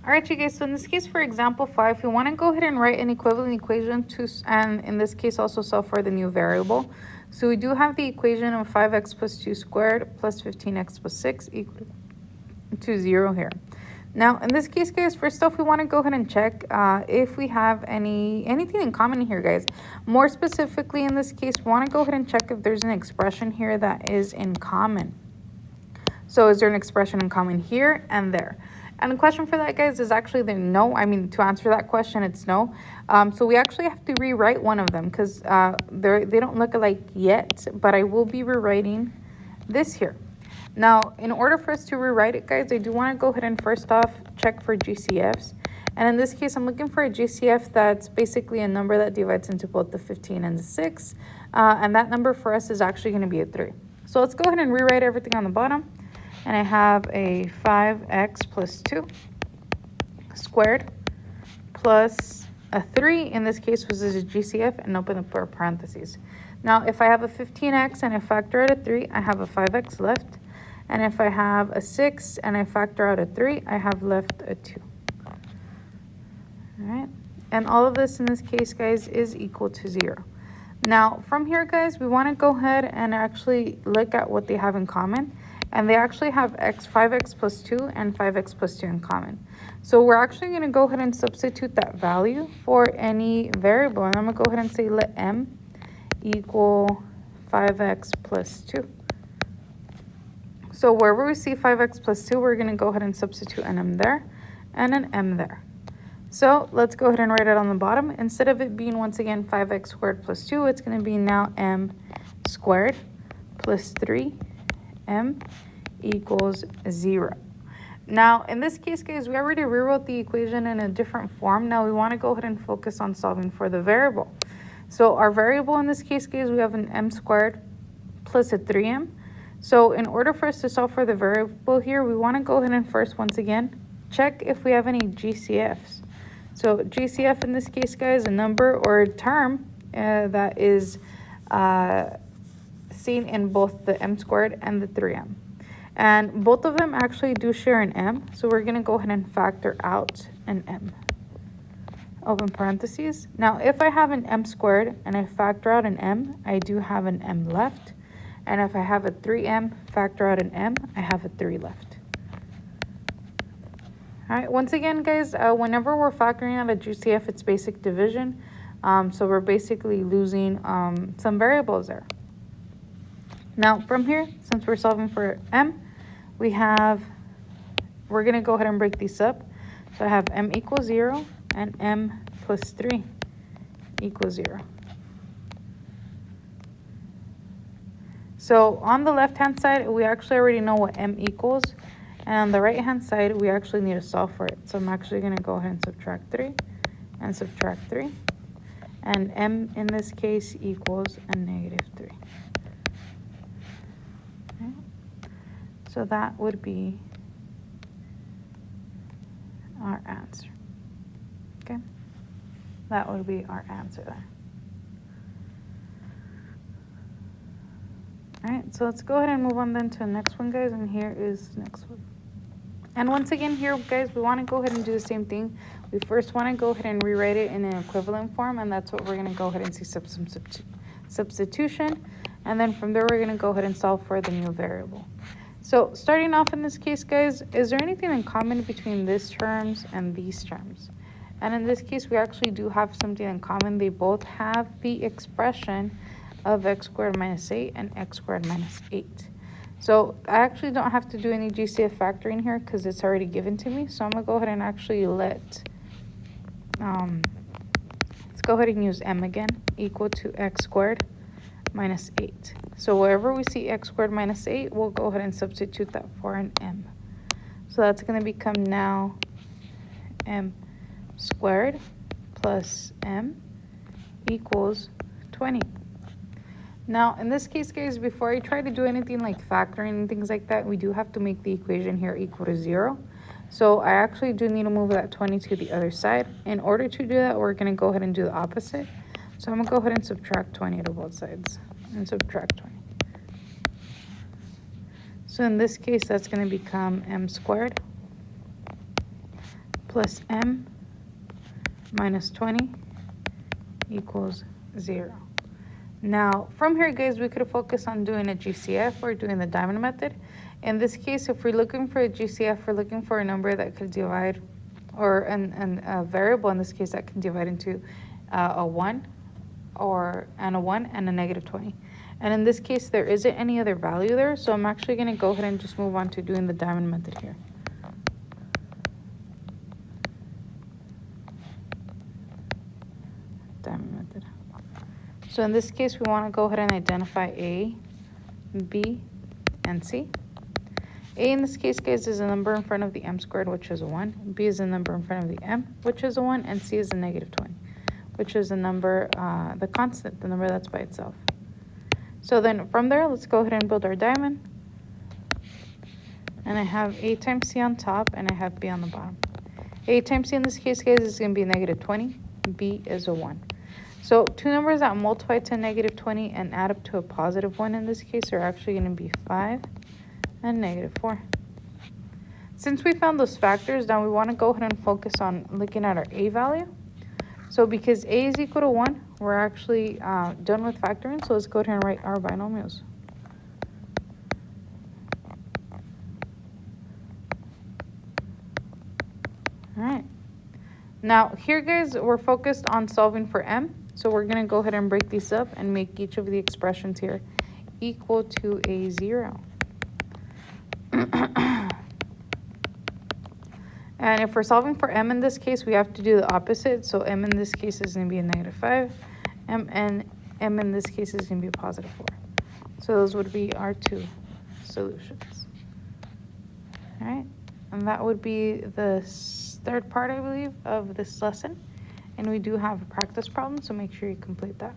All right, you guys, so in this case, for example 5, we want to go ahead and write an equivalent equation to, and in this case also solve for the new variable. So we do have the equation of 5x plus 2 squared plus 15x plus 6 equal to 0 here. Now, in this case, guys, first off, we want to go ahead and check if we have anything in common here, guys. More specifically, in this case, we want to go ahead and check if there's an expression here that is in common. So is there an expression in common here and there? And the question for that, guys, is actually the no. I mean, to answer that question, it's no. So we actually have to rewrite one of them because they don't look alike yet, but I will be rewriting this here. Now, in order for us to rewrite it, guys, I do want to go ahead and first off check for GCFs. And in this case, I'm looking for a GCF that's basically a number that divides into both the 15 and the 6. And that number for us is actually going to be a 3. So let's go ahead and rewrite everything on the bottom. And I have a 5x plus 2 squared plus a 3. In this case, was a GCF, and open the parentheses. Now, if I have a 15x and I factor out a 3, I have a 5x left. And if I have a 6 and I factor out a 3, I have left a 2. All right. And all of this in this case, guys, is equal to 0. Now, from here, guys, we want to go ahead and actually look at what they have in common. And they actually have 5x plus 2 and 5x plus 2 in common. So we're actually going to go ahead and substitute that value for any variable. And I'm going to go ahead and say let m equal 5x plus 2. So wherever we see 5x plus 2, we're going to go ahead and substitute an m there and an m there. So let's go ahead and write it on the bottom. Instead of it being, once again, 5x squared plus 2, it's going to be now m squared plus 3m equals 0. Now, in this case, guys, we already rewrote the equation in a different form. Now, we want to go ahead and focus on solving for the variable. So our variable in this case, guys, we have an m squared plus a 3m. So in order for us to solve for the variable here, we want to go ahead and first, once again, check if we have any GCFs. So GCF in this case, guys, a number or a term that is seen in both the m squared and the 3m. And both of them actually do share an m, so we're going to go ahead and factor out an m. Open parentheses. Now, if I have an m squared and I factor out an m, I do have an m left. And if I have a 3m, factor out an m, I have a 3 left. All right, once again, guys, whenever we're factoring out a GCF, it's basic division. So we're basically losing some variables there. Now, from here, since we're solving for m, we're going to go ahead and break these up. So I have m equals 0 and m plus 3 equals 0. So on the left-hand side, we actually already know what m equals. And on the right-hand side, we actually need to solve for it. So I'm actually going to go ahead and subtract 3 and subtract 3. And m in this case equals a negative 3. Okay. So that would be our answer. Okay. That would be our answer there. All right, so let's go ahead and move on then to the next one, guys. And here is the next one. And once again here, guys, we want to go ahead and do the same thing. We first want to go ahead and rewrite it in an equivalent form, and that's what we're going to go ahead and see some substitution. And then from there, we're going to go ahead and solve for the new variable. So starting off in this case, guys, is there anything in common between these terms and these terms? And in this case, we actually do have something in common. They both have the expression of x squared minus 8 and x squared minus 8. So I actually don't have to do any GCF factoring here because it's already given to me. So I'm going to go ahead and actually let's go ahead and use m again, equal to x squared minus 8. So wherever we see x squared minus 8, we'll go ahead and substitute that for an m. So that's going to become now m squared plus m equals 20. Now, in this case, guys, before I try to do anything like factoring and things like that, we do have to make the equation here equal to 0. So I actually do need to move that 20 to the other side. In order to do that, we're going to go ahead and do the opposite. So I'm going to go ahead and subtract 20 to both sides and subtract 20. So in this case, that's going to become m squared plus m minus 20 equals 0. Now, from here, guys, we could focus on doing a GCF or doing the diamond method. In this case, if we're looking for a GCF, we're looking for a number that could divide, or a variable in this case that can divide into a 1 and a 1 and a negative 20. And in this case, there isn't any other value there, so I'm actually going to go ahead and just move on to doing the diamond method here. Diamond method. So in this case, we want to go ahead and identify A, B, and C. A in this case, guys, is a number in front of the m squared, which is a 1. B is a number in front of the m, which is a 1. And C is a negative 20, which is a number, the constant, the number that's by itself. So then from there, let's go ahead and build our diamond. And I have A times C on top, and I have B on the bottom. A times C in this case, guys, is going to be negative 20. B is a 1. So two numbers that multiply to negative 20 and add up to a positive 1 in this case are actually going to be 5 and negative 4. Since we found those factors, now we want to go ahead and focus on looking at our A value. So because A is equal to 1, we're actually done with factoring. So let's go ahead and write our binomials. All right. Now here, guys, we're focused on solving for m. So we're going to go ahead and break these up and make each of the expressions here equal to a 0. And if we're solving for m in this case, we have to do the opposite. So m in this case is going to be a negative 5. And m in this case is going to be a positive 4. So those would be our two solutions. All right. And that would be the third part, I believe, of this lesson. And we do have a practice problem, so make sure you complete that.